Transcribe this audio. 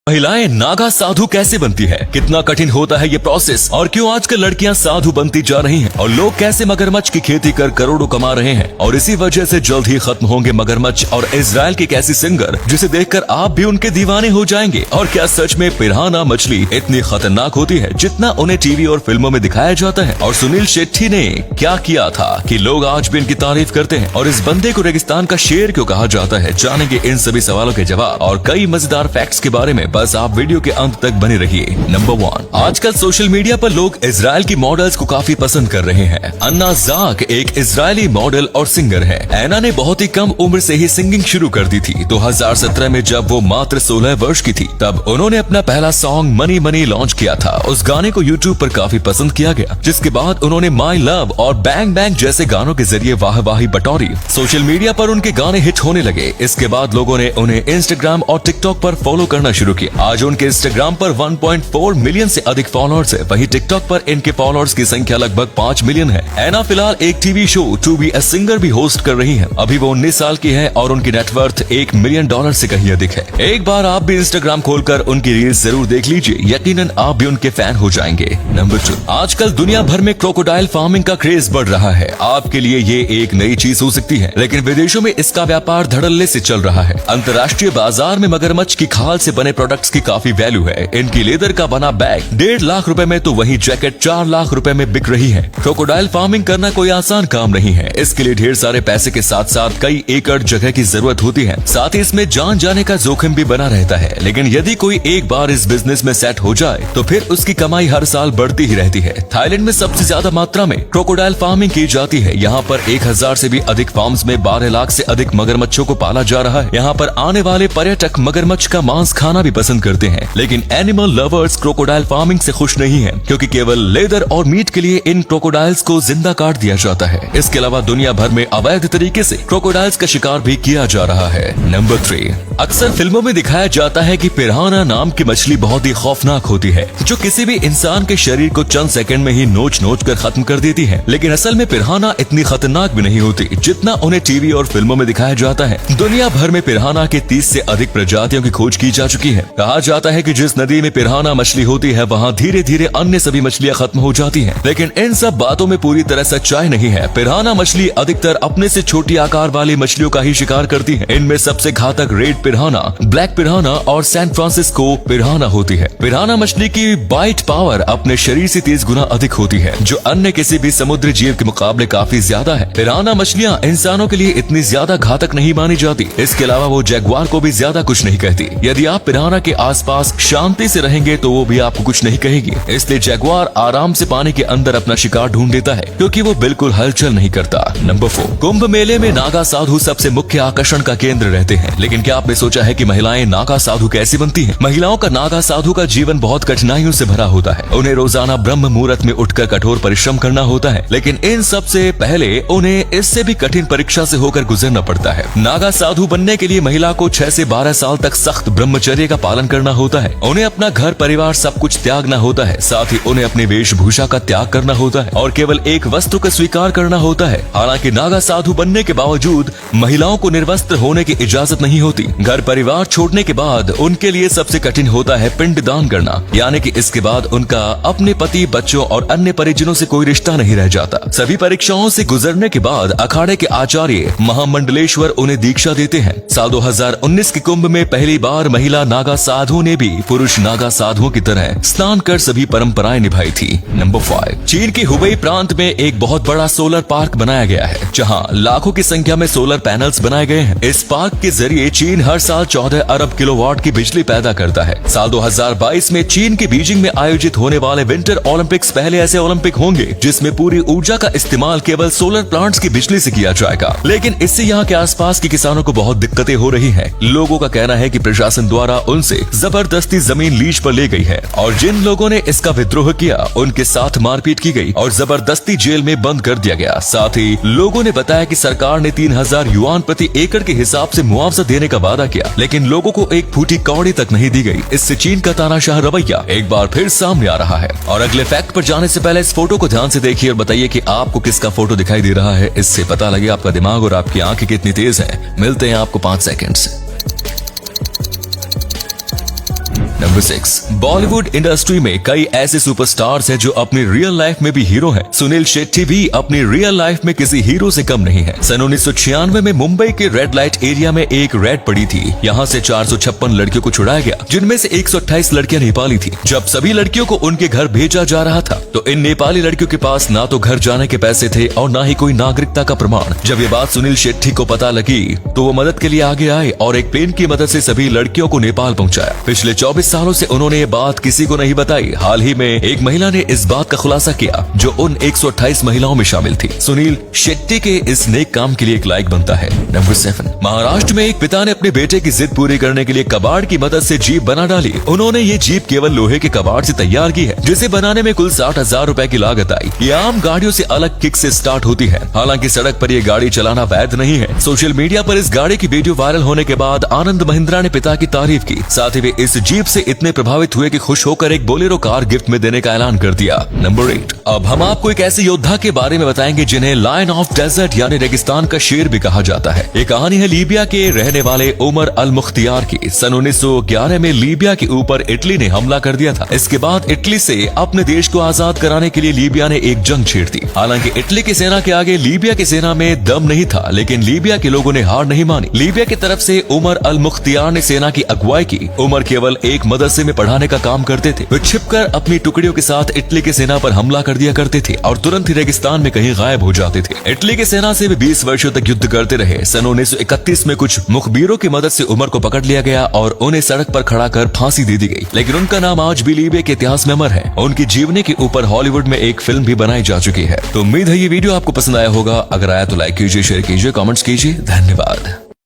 महिलाएं नागा साधु कैसे बनती है, कितना कठिन होता है ये प्रोसेस और क्यों आजकल लड़कियां साधु बनती जा रही हैं और लोग कैसे मगरमच्छ की खेती कर करोड़ों कमा रहे हैं और इसी वजह से जल्द ही खत्म होंगे मगरमच्छ। और इजराइल की एक ऐसी सिंगर जिसे देखकर आप भी उनके दीवाने हो जाएंगे। और क्या सच में पिराना मछली इतनी खतरनाक होती है जितना उन्हें टीवी और फिल्मों में दिखाया जाता है? और सुनील शेट्टी ने क्या किया था कि लोग आज भी इनकी तारीफ करते हैं? और इस बंदे को रेगिस्तान का शेर क्यों कहा जाता है? जानेंगे इन सभी सवालों के जवाब और कई मजेदार फैक्ट्स के बारे में। बस आप वीडियो के अंत तक बने रहिए। नंबर 1, आजकल सोशल मीडिया पर लोग इजराइल की मॉडल्स को काफी पसंद कर रहे हैं। अन्ना जाक एक इजरायली मॉडल और सिंगर है। ऐना ने बहुत ही कम उम्र से ही सिंगिंग शुरू कर दी थी। 2017 में जब वो मात्र 16 वर्ष की थी तब उन्होंने अपना पहला सॉन्ग मनी मनी लॉन्च किया था। उस गाने को यूट्यूब पर काफी पसंद किया गया, जिसके बाद उन्होंने माई लव और बैंग बैंग जैसे गानों के जरिए वाहवाही बटोरी। सोशल मीडिया पर उनके गाने हिट होने लगे। इसके बाद लोगों ने उन्हें इंस्टाग्राम और टिकटॉक पर फॉलो करना शुरू किया। आज उनके इंस्टाग्राम पर 1.4 मिलियन से अधिक फॉलोअर्स है। वहीं टिकटॉक पर इनके फॉलोअर्स की संख्या लगभग 5 मिलियन है। ऐना फिलहाल एक TV show to be a singer भी होस्ट कर रही हैं। अभी वो 19 साल की है और उनकी नेटवर्थ $1 मिलियन से कहीं अधिक है। एक बार आप भी इंस्टाग्राम खोलकर उनकी रील्स जरूर देख लीजिए, यकीनन आप भी उनके फैन हो जाएंगे। नंबर 2, आजकल दुनिया भर में क्रोकोडाइल फार्मिंग का क्रेज बढ़ रहा है। आपके लिए ये एक नई चीज हो सकती है, लेकिन विदेशों में इसका व्यापार धड़ल्ले से चल रहा है। अंतर्राष्ट्रीय बाजार में मगरमच्छ की खाल से बने प्रोडक्ट्स की काफी वैल्यू है। इनकी लेदर का बना बैग 1.5 लाख रुपए में तो वही जैकेट 4 लाख रुपए में बिक रही है। क्रोकोडाइल फार्मिंग करना कोई आसान काम नहीं है। इसके लिए ढेर सारे पैसे के साथ साथ कई एकड़ जगह की जरूरत होती है। साथ ही इसमें जान जाने का जोखिम भी बना रहता है। लेकिन यदि कोई एक बार इस बिजनेस में सेट हो जाए तो फिर उसकी कमाई हर साल बढ़ती ही रहती है। थाईलैंड में सबसे ज्यादा मात्रा में क्रोकोडाइल फार्मिंग की जाती है। यहाँ पर 1000 से भी अधिक फार्म्स में 12 लाख से अधिक मगरमच्छों को पाला जा रहा है। यहाँ पर आने वाले पर्यटक मगरमच्छ का मांस खाना भी पसंद करते हैं। लेकिन एनिमल लवर्स क्रोकोडाइल फार्मिंग से खुश नहीं हैं, क्योंकि केवल लेदर और मीट के लिए इन क्रोकोडाइल्स को जिंदा काट दिया जाता है। इसके अलावा दुनिया भर में अवैध तरीके से क्रोकोडाइल्स का शिकार भी किया जा रहा है। नंबर 3, अक्सर फिल्मों में दिखाया जाता है कि पिराना नाम की मछली बहुत ही खौफनाक होती है, जो किसी भी इंसान के शरीर को चंद सेकंड में ही नोच नोच कर खत्म कर देती है। लेकिन असल में पिराना इतनी खतरनाक भी नहीं होती जितना उन्हें टीवी और फिल्मों में दिखाया जाता है। दुनिया भर में पिराना के 30 से अधिक प्रजातियों की खोज की जा चुकी है। कहा जाता है कि जिस नदी में पिराना मछली होती है वहाँ धीरे धीरे अन्य सभी मछलियाँ खत्म हो जाती हैं। लेकिन इन सब बातों में पूरी तरह सच्चाई नहीं है। पिराना मछली अधिकतर अपने से छोटी आकार वाली मछलियों का ही शिकार करती है। इनमें सबसे घातक रेड पिराना, ब्लैक पिराना और सैन फ्रांसिस्को पिराना होती है। पिराना मछली की बाइट पावर अपने शरीर से 30 गुना अधिक होती है, जो अन्य किसी भी समुद्री जीव के मुकाबले काफी ज्यादा है। पिराना मछलियाँ इंसानों के लिए इतनी ज्यादा घातक नहीं मानी जाती। इसके अलावा वो जैगुआर को भी ज्यादा कुछ नहीं कहती। यदि आप पिराना के आसपास शांति से रहेंगे तो वो भी आपको कुछ नहीं कहेगी। इसलिए जैगुआर आराम से पानी के अंदर अपना शिकार ढूंढ लेता है, क्योंकि वो बिल्कुल हलचल नहीं करता। नंबर 4, कुंभ मेले में नागा साधु सबसे मुख्य आकर्षण का केंद्र रहते हैं। लेकिन क्या आपने सोचा है कि महिलाएं नागा साधु कैसी बनती हैं? महिलाओं का नागा साधु का जीवन बहुत कठिनाइयों से भरा होता है। उन्हें रोजाना ब्रह्म मुहूर्त में उठकर कठोर परिश्रम करना होता है। लेकिन इन सब से पहले उन्हें इससे भी कठिन परीक्षा से होकर गुजरना पड़ता है। नागा साधु बनने के लिए महिला को 6 से 12 साल तक सख्त ब्रह्मचर्य का पालन करना होता है। उन्हें अपना घर परिवार सब कुछ त्यागना होता है। साथ ही उन्हें अपनी वेशभूषा का त्याग करना होता है और केवल एक वस्त्र का स्वीकार करना होता है। हालांकि नागा साधु बनने के बावजूद महिलाओं को निर्वस्त्र होने की इजाजत नहीं होती। घर परिवार छोड़ने के बाद उनके लिए सबसे कठिन होता है पिंडदान करना, यानी कि इसके बाद उनका अपने पति, बच्चों और अन्य परिजनों से कोई रिश्ता नहीं रह जाता। सभी परीक्षाओं से गुजरने के बाद अखाड़े के आचार्य महामंडलेश्वर उन्हें दीक्षा देते हैं। साल 2019 के कुंभ में पहली बार महिला नागा साधु ने भी पुरुष नागा साधुओं की तरह स्नान कर सभी परंपराएं निभाई थी। नंबर 5, चीन के हुबई प्रांत में एक बहुत बड़ा सोलर पार्क बनाया गया है, जहां लाखों की संख्या में सोलर पैनल्स बनाए गए हैं। इस पार्क के जरिए चीन हर साल 14 अरब किलोवाट की बिजली पैदा करता है। साल 2022 में चीन के बीजिंग में आयोजित होने वाले विंटर ओलंपिक्स पहले ऐसे ओलंपिक होंगे जिसमें पूरी ऊर्जा का इस्तेमाल केवल सोलर प्लांट्स की बिजली से किया जाएगा। लेकिन इससे यहाँ के आसपास के किसानों को बहुत दिक्कतें हो रही है। लोगों का कहना है कि प्रशासन द्वारा उनसे जबरदस्ती जमीन लीज पर ले गई है और जिन लोगों ने इसका विद्रोह किया उनके साथ मारपीट की गई और जबरदस्ती जेल में बंद कर दिया गया। साथ ही लोगों ने बताया कि सरकार ने 3000 युआन प्रति एकड़ के हिसाब से मुआवजा देने का वादा किया, लेकिन लोगों को एक फूटी कौड़ी तक नहीं दी गई। इससे चीन का तानाशाह रवैया एक बार फिर सामने आ रहा है। और अगले फैक्ट पर जाने से पहले इस फोटो को ध्यान से देखिए और बताइए कि आपको किसका फोटो दिखाई दे रहा है। इससे पता लगे आपका दिमाग और आपकी आंखें कितनी तेज हैं। मिलते हैं आपको 5 सेकंड से। नंबर 6, बॉलीवुड इंडस्ट्री में कई ऐसे सुपरस्टार्स हैं जो अपनी रियल लाइफ में भी हीरो हैं। सुनील शेट्टी भी अपनी रियल लाइफ में किसी हीरो से कम नहीं है। सन 1996 में मुंबई के रेड लाइट एरिया में एक रेड पड़ी थी। यहाँ से 456 लड़कियों को छुड़ाया गया, जिनमें से 128 लड़कियां नेपाली थी। जब सभी लड़कियों को उनके घर भेजा जा रहा था तो इन नेपाली लड़कियों के पास ना तो घर जाने के पैसे थे और ना ही कोई नागरिकता का प्रमाण। जब ये बात सुनील शेट्टी को पता लगी तो वो मदद के लिए आगे आए और एक प्लेन की मदद से सभी लड़कियों को नेपाल पहुंचाया। पिछले 24 सालों से उन्होंने ये बात किसी को नहीं बताई। हाल ही में एक महिला ने इस बात का खुलासा किया जो उन 128 महिलाओं में शामिल थी। सुनील शेट्टी के इस नेक काम के लिए एक लाइक बनता है। नंबर 7, महाराष्ट्र में एक पिता ने अपने बेटे की जिद पूरी करने के लिए कबाड़ की मदद से जीप बना डाली। उन्होंने ये जीप केवल लोहे के कबाड़ से तैयार की है, जिसे बनाने में कुल 60,000 रुपए की लागत आई। ये आम गाड़ियों से अलग किक से स्टार्ट होती है। हालांकि सड़क पर ये गाड़ी चलाना वैध नहीं है। सोशल मीडिया पर इस गाड़ी की वीडियो वायरल होने के बाद आनंद महिंद्रा ने पिता की तारीफ की। साथ ही वे इस जीप से इतने प्रभावित हुए कि खुश होकर एक बोलेरो कार गिफ्ट में देने का ऐलान कर दिया। नंबर 8, अब हम आपको एक ऐसे योद्धा के बारे में बताएंगे जिन्हें लायन ऑफ डेजर्ट यानी रेगिस्तान का शेर भी कहा जाता है। ये कहानी है लीबिया के रहने वाले उमर अल मुख्तियार की। सन 1911 में लीबिया के ऊपर इटली ने हमला कर दिया था। इसके बाद इटली से अपने देश को आजाद कराने के लिए लीबिया ने एक जंग छेड़ दी। हालांकि इटली की सेना के आगे लीबिया की सेना में दम नहीं था, लेकिन लीबिया के लोगों ने हार नहीं मानी। लीबिया की तरफ से उमर अल मुख्तियार ने सेना की अगुवाई की। उमर केवल एक मदरसे में पढ़ाने का काम करते थे। वे छिपकर अपनी टुकड़ियों के साथ इटली की सेना पर हमला कर दिया करते थे और तुरंत ही रेगिस्तान में कहीं गायब हो जाते थे। इटली की सेना से वे 20 वर्षों तक युद्ध करते रहे। सन 1931 में कुछ मुखबिरों की मदद से उमर को पकड़ लिया गया और उन्हें सड़क पर खड़ा कर फांसी दे दी गई। लेकिन उनका नाम आज भी लीबिया के इतिहास में अमर है। उनकी जीवनी के ऊपर हॉलीवुड में एक फिल्म भी बनाई जा चुकी है। तो उम्मीद है ये वीडियो आपको पसंद आया होगा। अगर आया तो लाइक कीजिए, शेयर कीजिए, कमेंट्स कीजिए। धन्यवाद।